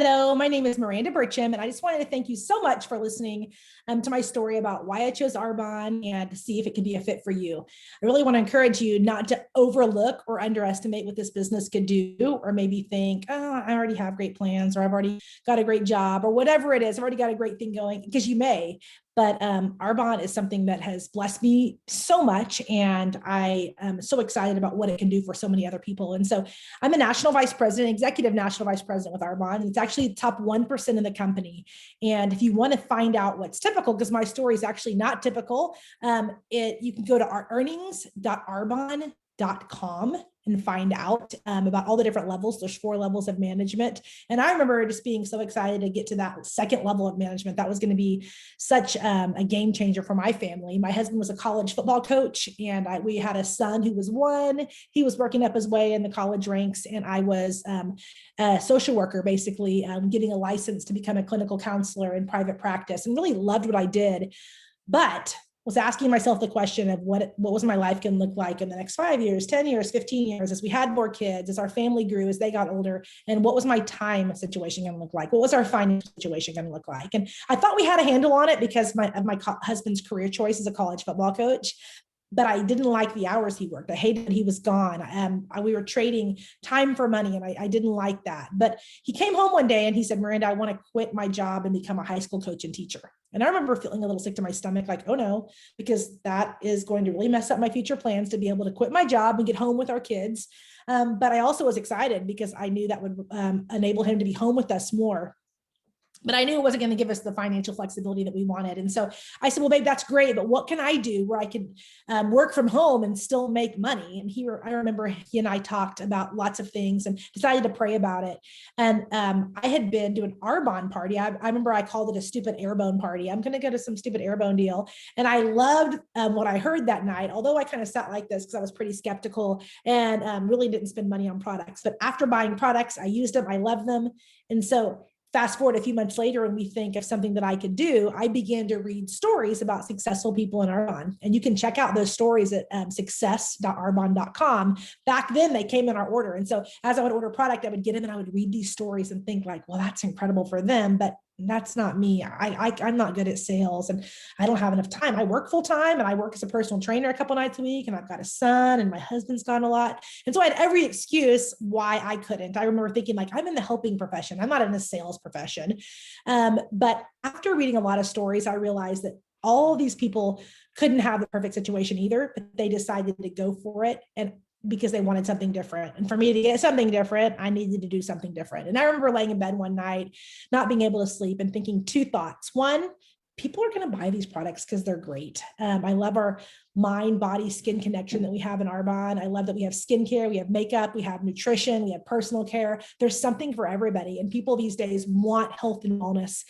Hello, my name is Miranda Burcham, and I just wanted to thank you so much for listening to my story about why I chose Arbonne and to see if it could be a fit for you. I really want to encourage you not to overlook or underestimate what this business could do, or maybe think, oh, I already have great plans, or I've already got a great job, or whatever it is. I've already got a great thing going, because you may. But Arbonne is something that has blessed me so much, and I am so excited about what it can do for so many other people. And so I'm a national vice president, executive national vice president with Arbonne, and it's actually the top 1% in the company. And if you want to find out what's typical, because my story is actually not typical, you can go to our earnings.arbonne.com and find out about all the different levels. There's 4 levels of management. And I remember just being so excited to get to that second level of management. That was going to be such a game changer for my family. My husband was a college football coach, and we had a son who was 1. He was working up his way in the college ranks, and I was a social worker, basically getting a license to become a clinical counselor in private practice, and really loved what I did. But was asking myself the question of what was my life going to look like in the next 5 years, 10 years, 15 years, as we had more kids, as our family grew, as they got older, and what was my time situation going to look like? What was our financial situation going to look like? And I thought we had a handle on it because of my husband's career choice as a college football coach. But I didn't like the hours he worked. I hated that he was gone. We were trading time for money, and I didn't like that. But he came home one day and he said, Miranda, I want to quit my job and become a high school coach and teacher. And I remember feeling a little sick to my stomach, like, oh no, because that is going to really mess up my future plans to be able to quit my job and get home with our kids. But I also was excited because I knew that would enable him to be home with us more. But I knew it wasn't going to give us the financial flexibility that we wanted. And so I said, well, babe, that's great, but what can I do where I could work from home and still make money? And I remember he and I talked about lots of things and decided to pray about it. And I had been to an Arbonne party. I remember I called it a stupid Airbone party. I'm going to go to some stupid Airbone deal. And I loved what I heard that night, although I kind of sat like this because I was pretty skeptical and really didn't spend money on products. But after buying products, I used them. I love them. And so fast forward a few months later, and we think of something that I could do, I began to read stories about successful people in Arbonne. And you can check out those stories at success.arbonne.com. Back then, they came in our order. And so as I would order product, I would get in and I would read these stories and think like, well, that's incredible for them. But that's not me. I'm not good at sales, and I don't have enough time. I work full time, and I work as a personal trainer a couple nights a week, and I've got a son, and my husband's gone a lot. And so I had every excuse why I couldn't. I remember thinking like, I'm in the helping profession. I'm not in the sales profession. But after reading a lot of stories, I realized that all these people couldn't have the perfect situation either, but they decided to go for it. And because they wanted something different. And for me to get something different, I needed to do something different. And I remember laying in bed one night, not being able to sleep, and thinking 2 thoughts. One, people are going to buy these products because they're great. I love our mind, body, skin connection that we have in Arbonne. I love that we have skincare, we have makeup, we have nutrition, we have personal care. There's something for everybody. And people these days want health and wellness,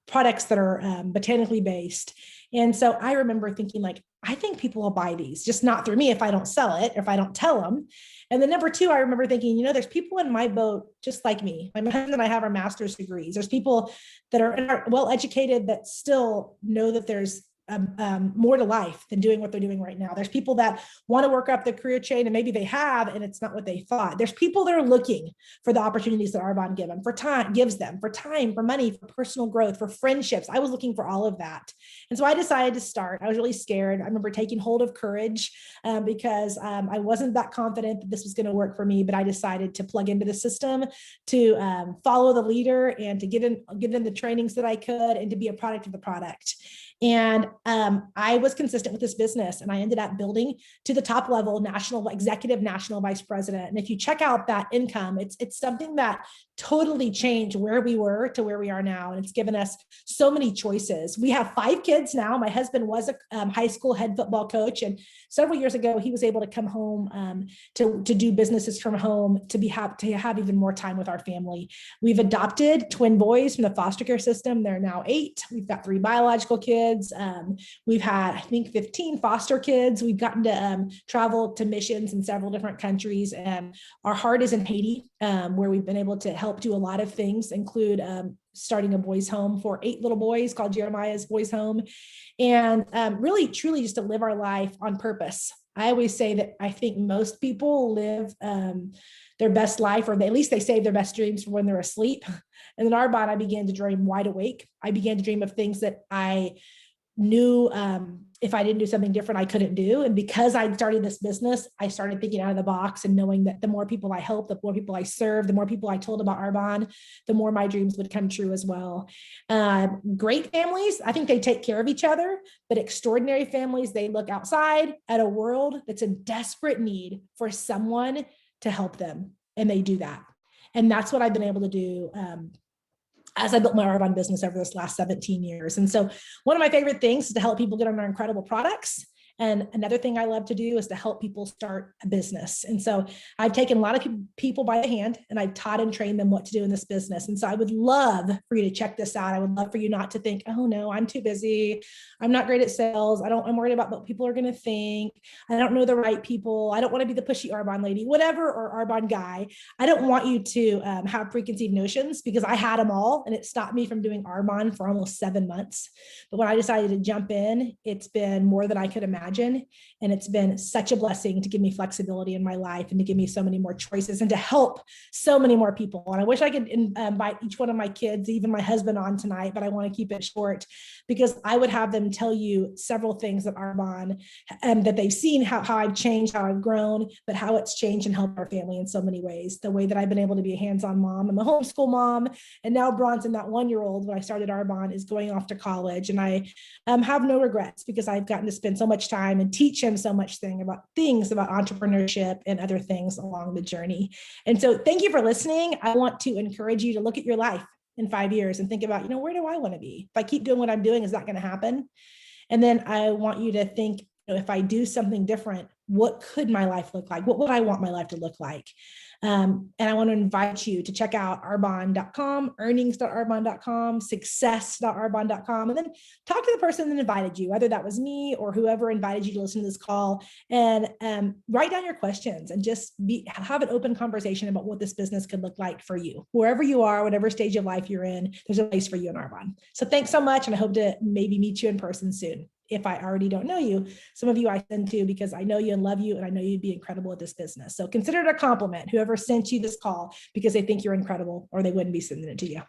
products that are botanically based. And so I remember thinking like, I think people will buy these, just not through me if I don't sell it, if I don't tell them. And then number 2, I remember thinking, there's people in my boat just like me. My husband and I have our master's degrees. There's people that are well-educated that still know that there's more to life than doing what they're doing right now. There's people that want to work up the career chain, and maybe they have, and it's not what they thought. There's people that are looking for the opportunities that Arbonne gives them for time, for money, for personal growth, for friendships. I was looking for all of that. And so I decided to start. I was really scared. I remember taking hold of courage because I wasn't that confident that this was going to work for me, but I decided to plug into the system, to follow the leader, and to get in the trainings that I could, and to be a product of the product. And I was consistent with this business, and I ended up building to the top level, executive national vice president. And if you check out that income, it's something that totally changed where we were to where we are now. And it's given us so many choices. We have 5 kids now. My husband was a high school head football coach. And several years ago, he was able to come home to do businesses from home, to have even more time with our family. We've adopted twin boys from the foster care system. They're now 8. We've got 3 biological kids. We've had, I think, 15 foster kids. We've gotten to travel to missions in several different countries. And our heart is in Haiti, where we've been able to help do a lot of things, include starting a boys' home for 8 little boys called Jeremiah's Boys Home. And really, truly just to live our life on purpose. I always say that I think most people live their best life, or at least they save their best dreams for when they're asleep. And then Arbonne, I began to dream wide awake. I began to dream of things that I knew if I didn't do something different, I couldn't do. And because I started this business, I started thinking out of the box and knowing that the more people I help, the more people I serve, the more people I told about Arbonne, the more my dreams would come true as well. Great families, I think they take care of each other, but extraordinary families, they look outside at a world that's in desperate need for someone to help them. And they do that. And that's what I've been able to do as I built my Arbonne business over this last 17 years. And so one of my favorite things is to help people get on our incredible products. And another thing I love to do is to help people start a business. And so I've taken a lot of people by the hand and I've taught and trained them what to do in this business. And so I would love for you to check this out. I would love for you not to think, oh no, I'm too busy. I'm not great at sales. I'm worried about what people are going to think. I don't know the right people. I don't want to be the pushy Arbonne lady, whatever, or Arbonne guy. I don't want you to have preconceived notions, because I had them all and it stopped me from doing Arbonne for almost 7 months. But when I decided to jump in, it's been more than I could imagine. And it's been such a blessing to give me flexibility in my life and to give me so many more choices and to help so many more people. And I wish I could invite each one of my kids, even my husband, on tonight, but I want to keep it short, because I would have them tell you several things at Arbonne that they've seen, how I've changed, how I've grown, but how it's changed and helped our family in so many ways. The way that I've been able to be a hands-on mom. I'm a homeschool mom. And now Bronson, that 1-year-old, when I started Arbonne, is going off to college. And I have no regrets, because I've gotten to spend so much time and teach him so much about entrepreneurship and other things along the journey. And so thank you for listening. I want to encourage you to look at your life in 5 years and think about, where do I want to be? If I keep doing what I'm doing, is that going to happen? And then I want you to think, if I do something different, what could my life look like? What would I want my life to look like? And I want to invite you to check out arbonne.com, earnings.arbonne.com, success.arbonne.com, and then talk to the person that invited you, whether that was me or whoever invited you to listen to this call, and write down your questions and just have an open conversation about what this business could look like for you. Wherever you are, whatever stage of life you're in, there's a place for you in Arbonne. So thanks so much. And I hope to maybe meet you in person soon. If I already don't know you, some of you I send to, because I know you and love you, and I know you'd be incredible at this business. So consider it a compliment, whoever sent you this call, because they think you're incredible, or they wouldn't be sending it to you.